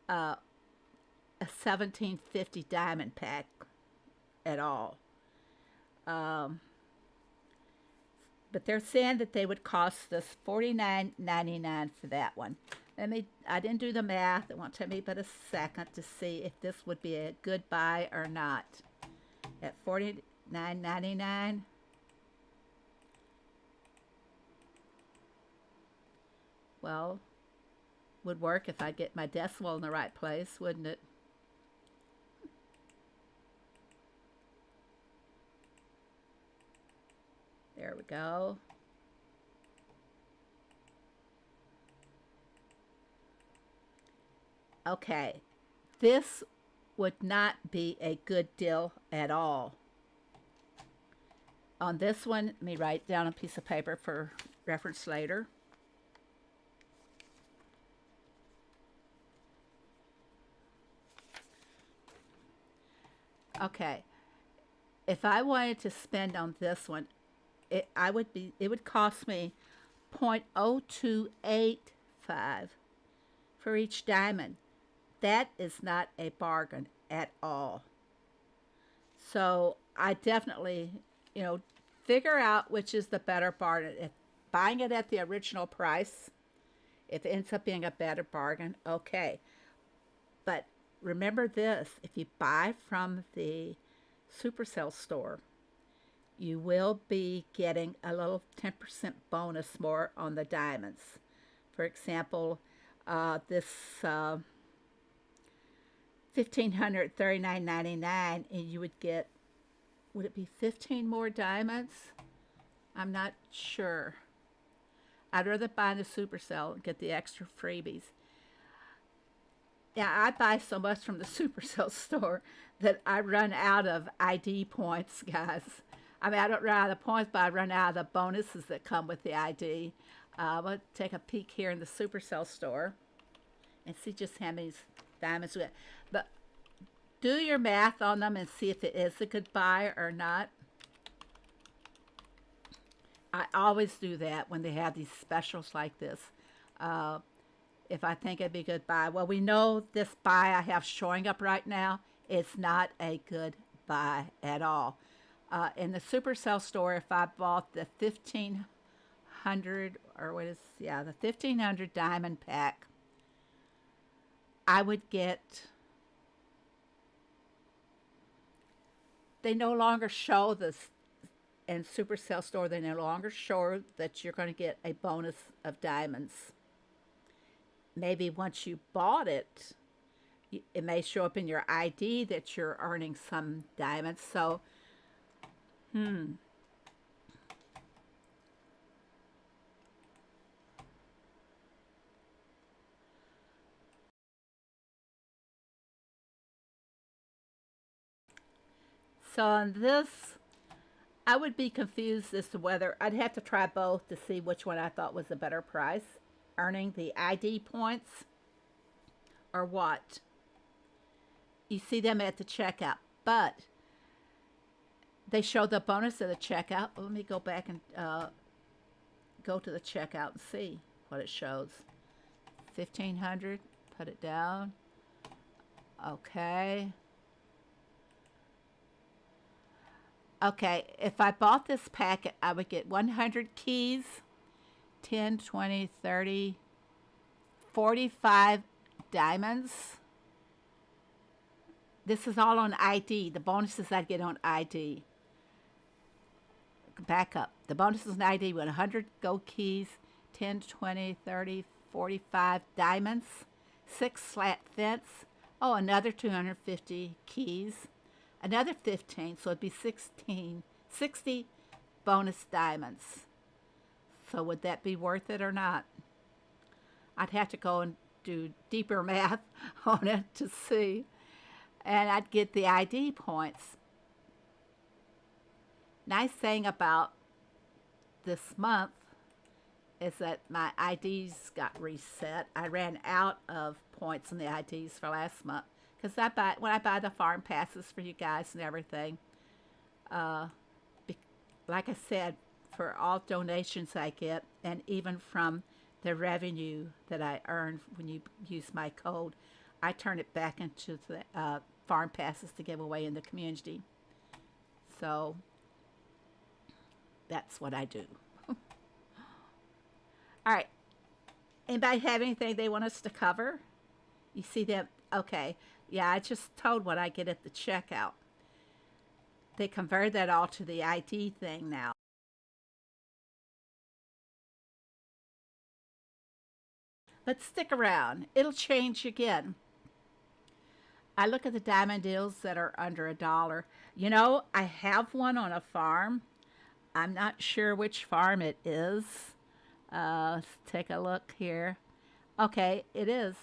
1750 diamond pack at all. But they're saying that they would cost us $49.99 for that one. I didn't do the math. It won't take me but a second to see if this would be a good buy or not. At $49.99. Well, would work if I get my decimal in the right place, wouldn't it? There we go. Okay, this would not be a good deal at all. On this one, let me write down a piece of paper for reference later. Okay, if I wanted to spend on this one, it would cost me 0.0285 for each diamond. That is not a bargain at all. So I definitely, figure out which is the better bargain. If buying it at the original price, if it ends up being a better bargain, okay. But remember this, if you buy from the Supercell store, you will be getting a little 10% bonus more on the diamonds. For example, this 1,500 $39.99, and you would get, would it be 15 more diamonds? I'm not sure. I'd rather buy the Supercell and get the extra freebies. Yeah, I buy so much from the Supercell store that I run out of ID points, guys. I mean, I don't run out of the points, but I run out of the bonuses that come with the ID. We'll take a peek here in the Supercell store and see just how many diamonds we get. But do your math on them and see if it is a good buy or not. I always do that when they have these specials like this. If I think it'd be a good buy. Well, we know this buy I have showing up right now is not a good buy at all. In the Supercell store, if I bought the 1,500, or what is, yeah, the 1,500 diamond pack, I would get, they no longer show this in Supercell store. They no longer show that you're going to get a bonus of diamonds. Maybe once you bought it, it may show up in your ID that you're earning some diamonds. So, So on this, I would be confused as to whether I'd have to try both to see which one I thought was a better price, earning the ID points or what. You see them at the checkout, but they show the bonus at the checkout. Let me go back and go to the checkout and see what it shows. 1,500, put it down. Okay. Okay, if I bought this packet, I would get 100 keys, 10, 20, 30, 45 diamonds. This is all on ID, the bonuses I get on ID. Back up. The bonuses on ID with 100 gold keys, 10, 20, 30, 45 diamonds, 6 slat fence. Oh, another 250 keys. Another 15, so it'd be 60 bonus diamonds. So would that be worth it or not? I'd have to go and do deeper math on it to see. And I'd get the ID points. Nice thing about this month is that my IDs got reset. I ran out of points on the IDs for last month. Because when I buy the farm passes for you guys and everything, like I said, for all donations I get, and even from the revenue that I earn when you use my code, I turn it back into the farm passes to give away in the community. So that's what I do. All right. Anybody have anything they want us to cover? You see them? Okay. Yeah, I just told what I get at the checkout. They convert that all to the ID thing now. Let's stick around. It'll change again. I look at the diamond deals that are under $1. You know, I have one on a farm. I'm not sure which farm it is. Let's take a look here. Okay, it is.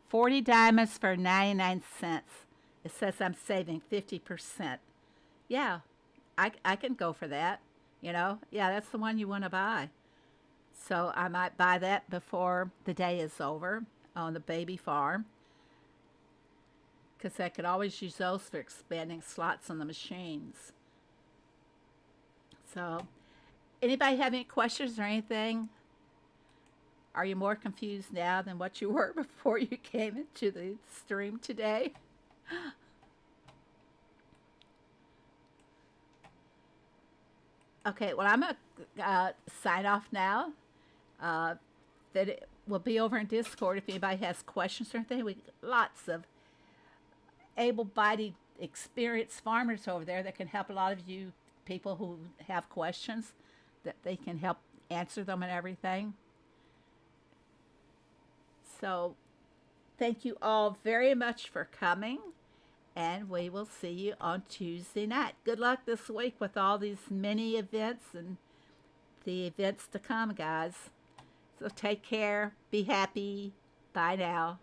40 diamonds for 99 cents. It says I'm saving 50%. Yeah, I can go for that. You know, yeah, that's the one you want to buy. So I might buy that before the day is over on the baby farm. Because I could always use those for expanding slots on the machines. So, anybody have any questions or anything? Are you more confused now than what you were before you came into the stream today? Okay, well, I'm going to sign off now. That it will be over in Discord if anybody has questions or anything. We lots of able-bodied, experienced farmers over there that can help a lot of you people who have questions, that they can help answer them and everything. So thank you all very much for coming, and we will see you on Tuesday night. Good luck this week with all these mini events and the events to come, guys. So take care. Be happy. Bye now.